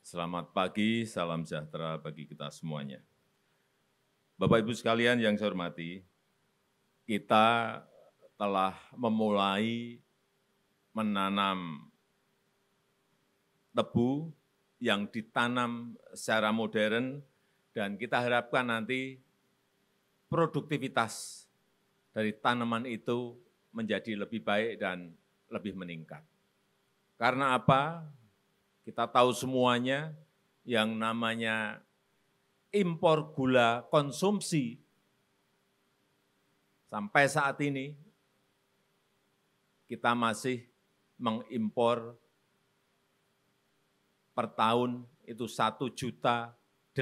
Selamat pagi, salam sejahtera bagi kita semuanya. Bapak Ibu sekalian yang saya hormati, kita telah memulai menanam tebu yang ditanam secara modern dan kita harapkan nanti produktivitas dari tanaman itu menjadi lebih baik dan lebih meningkat. Karena apa? Kita tahu semuanya yang namanya impor gula konsumsi sampai saat ini kita masih mengimpor per tahun itu 1.088.000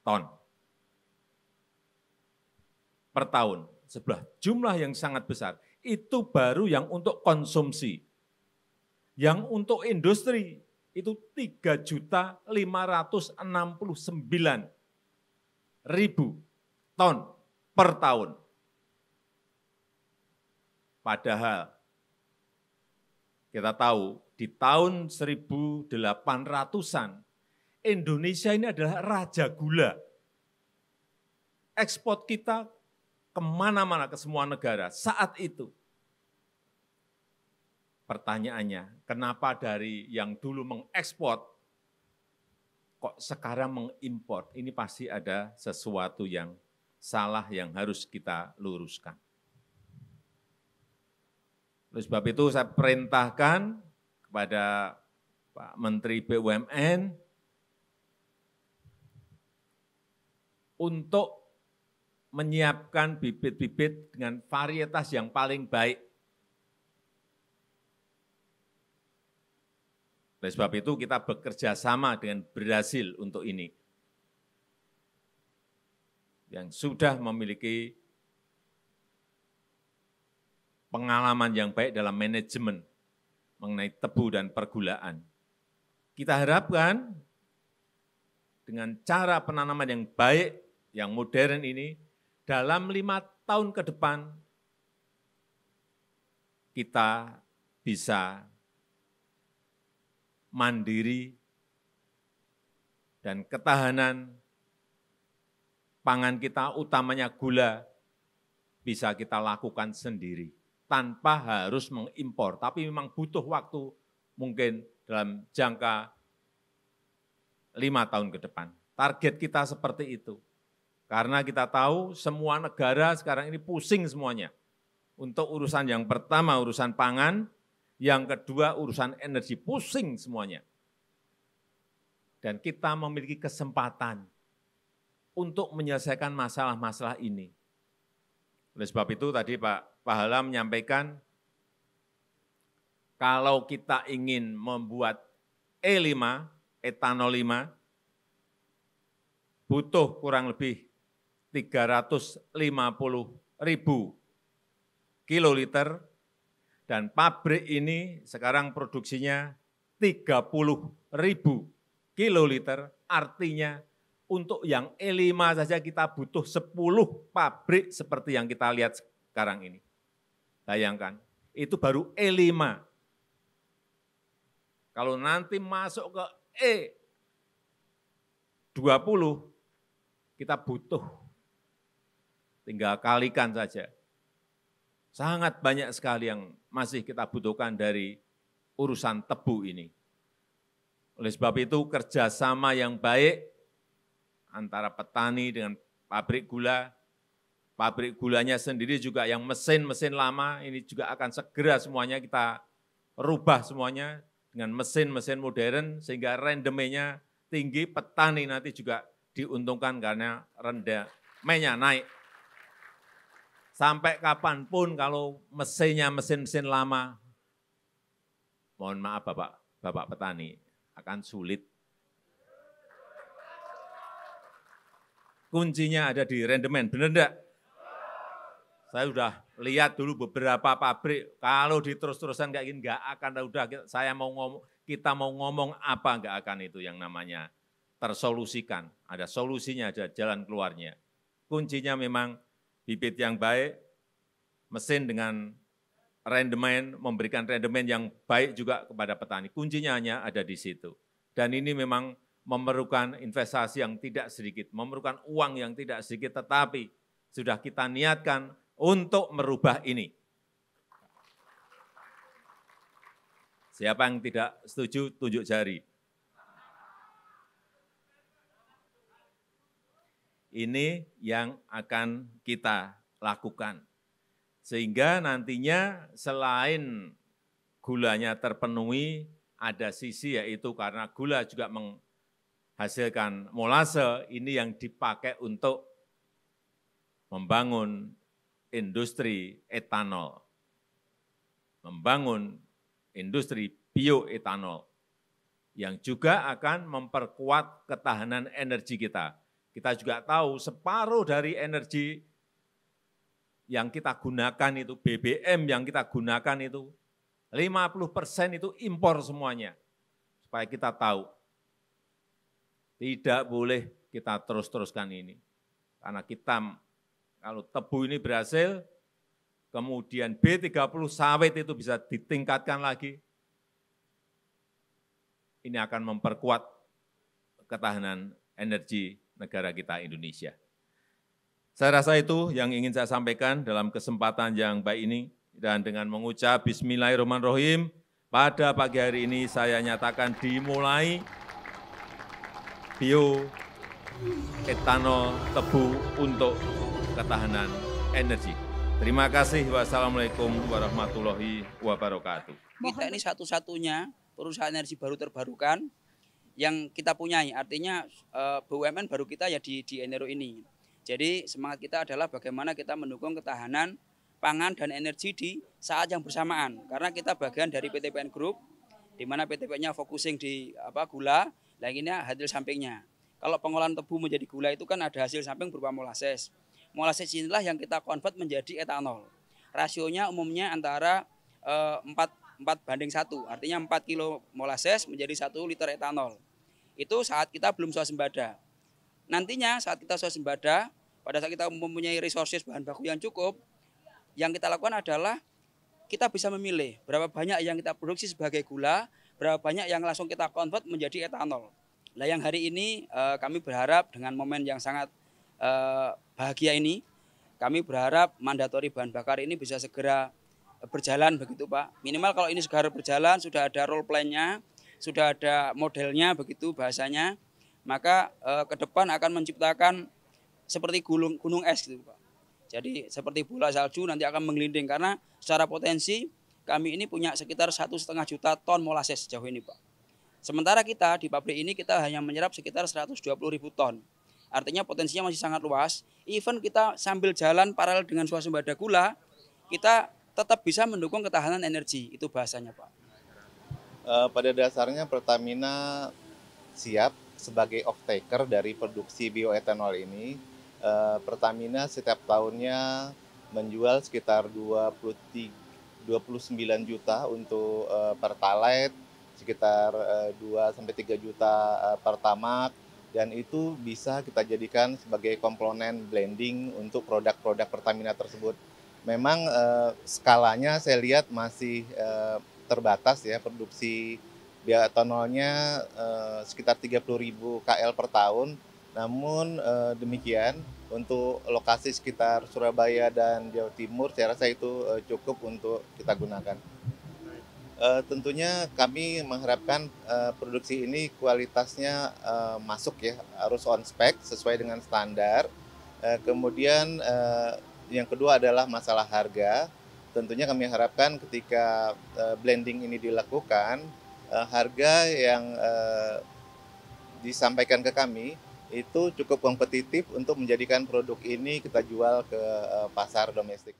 ton per tahun, sebuah jumlah yang sangat besar. Itu baru yang untuk konsumsi. Yang untuk industri itu 3.569.000 ton per tahun. Padahal kita tahu di tahun 1800-an Indonesia ini adalah raja gula. Ekspor kita kemana-mana, ke semua negara saat itu. Pertanyaannya, kenapa dari yang dulu mengekspor, kok sekarang mengimpor? Ini pasti ada sesuatu yang salah yang harus kita luruskan. Oleh sebab itu saya perintahkan kepada Pak Menteri BUMN untuk menyiapkan bibit-bibit dengan varietas yang paling baik. Oleh sebab itu kita bekerja sama dengan Brasil untuk ini, yang sudah memiliki pengalaman yang baik dalam manajemen mengenai tebu dan pergulaan. Kita harapkan dengan cara penanaman yang baik, yang modern ini, dalam 5 tahun ke depan, kita bisa mandiri dan ketahanan pangan kita, utamanya gula, bisa kita lakukan sendiri, tanpa harus mengimpor. Tapi memang butuh waktu, mungkin dalam jangka 5 tahun ke depan. Target kita seperti itu. Karena kita tahu semua negara sekarang ini pusing semuanya. Untuk urusan yang pertama, urusan pangan, yang kedua urusan energi, pusing semuanya. Dan kita memiliki kesempatan untuk menyelesaikan masalah-masalah ini. Oleh sebab itu tadi Pak Pahala menyampaikan, kalau kita ingin membuat E5, etanol 5, butuh kurang lebih 350.000 kiloliter, dan pabrik ini sekarang produksinya 30.000 kiloliter, artinya untuk yang E5 saja kita butuh 10 pabrik seperti yang kita lihat sekarang ini. Bayangkan, itu baru E5. Kalau nanti masuk ke E20, kita butuh, tinggal kalikan saja. Sangat banyak sekali yang masih kita butuhkan dari urusan tebu ini. Oleh sebab itu kerjasama yang baik antara petani dengan pabrik gulanya sendiri juga yang mesin-mesin lama ini juga akan segera semuanya kita rubah semuanya dengan mesin-mesin modern sehingga rendemennya tinggi, petani nanti juga diuntungkan karena rendemennya naik. Sampai kapanpun kalau mesinnya mesin-mesin lama, mohon maaf Bapak petani, akan sulit. Kuncinya ada di rendemen, benar enggak? Saya sudah lihat dulu beberapa pabrik, kalau diterus-terusan kayak gini, enggak akan, udah kita mau ngomong apa, enggak akan itu yang namanya tersolusikan. Ada solusinya, ada jalan keluarnya. Kuncinya memang bibit yang baik, mesin dengan rendemen, memberikan rendemen yang baik juga kepada petani. Kuncinya hanya ada di situ. Dan ini memang memerlukan investasi yang tidak sedikit, memerlukan uang yang tidak sedikit, tetapi sudah kita niatkan untuk merubah ini. Siapa yang tidak setuju, tunjuk jari. Ini yang akan kita lakukan. Sehingga nantinya selain gulanya terpenuhi, ada sisi yaitu karena gula juga menghasilkan molase, ini yang dipakai untuk membangun industri etanol, membangun industri bioetanol, yang juga akan memperkuat ketahanan energi kita. Kita juga tahu separuh dari energi yang kita gunakan itu, BBM yang kita gunakan itu, 50% itu impor semuanya. Supaya kita tahu, tidak boleh kita terus-teruskan ini. Karena kita, kalau tebu ini berhasil, kemudian B30 sawit itu bisa ditingkatkan lagi, ini akan memperkuat ketahanan energi negara kita Indonesia. Saya rasa itu yang ingin saya sampaikan dalam kesempatan yang baik ini, dan dengan mengucap Bismillahirrahmanirrahim, pada pagi hari ini saya nyatakan dimulai bioetanol tebu untuk ketahanan energi. Terima kasih. Wassalamualaikum warahmatullahi wabarakatuh. Kita ini satu-satunya perusahaan energi baru terbarukan yang kita punyai. Artinya BUMN baru kita ya di Enero ini. Jadi semangat kita adalah bagaimana kita mendukung ketahanan pangan dan energi di saat yang bersamaan. Karena kita bagian dari PTPN Group, di mana PTPN-nya focusing di gula, lainnya hasil sampingnya. Kalau pengolahan tebu menjadi gula itu kan ada hasil samping berupa molasses. Molasses inilah yang kita convert menjadi etanol. Rasionya umumnya antara 4:1, artinya 4 kilo molasses menjadi 1 liter etanol. Itu saat kita belum swasembada. Nantinya saat kita swasembada, pada saat kita mempunyai resources bahan baku yang cukup, yang kita lakukan adalah kita bisa memilih berapa banyak yang kita produksi sebagai gula, berapa banyak yang langsung kita convert menjadi etanol. Nah, yang hari ini kami berharap dengan momen yang sangat bahagia ini, kami berharap mandatori bahan bakar ini bisa segera berjalan begitu Pak. Minimal kalau ini segera berjalan, sudah ada role plan-nya, sudah ada modelnya begitu bahasanya, maka ke depan akan menciptakan seperti gunung es gitu Pak. Jadi seperti bola salju nanti akan menggelinding, karena secara potensi kami ini punya sekitar 1,5 juta ton molasses sejauh ini Pak. Sementara kita di pabrik ini kita hanya menyerap sekitar 120.000 ton. Artinya potensinya masih sangat luas. Even kita sambil jalan paralel dengan swasembada gula, kita tetap bisa mendukung ketahanan energi. Itu bahasanya Pak. Pada dasarnya Pertamina siap sebagai off-taker dari produksi bioetanol ini. Pertamina setiap tahunnya menjual sekitar 29 juta untuk Pertalite, sekitar 2-3 juta Pertamax, dan itu bisa kita jadikan sebagai komponen blending untuk produk-produk Pertamina tersebut. Memang skalanya saya lihat masih terbatas ya, produksi bioetanolnya sekitar 30.000 KL per tahun. Namun demikian, untuk lokasi sekitar Surabaya dan Jawa Timur, saya rasa itu cukup untuk kita gunakan. Tentunya kami mengharapkan produksi ini kualitasnya masuk ya, harus on spec sesuai dengan standar. Kemudian yang kedua adalah masalah harga. Tentunya kami harapkan ketika blending ini dilakukan, harga yang disampaikan ke kami itu cukup kompetitif untuk menjadikan produk ini kita jual ke pasar domestik.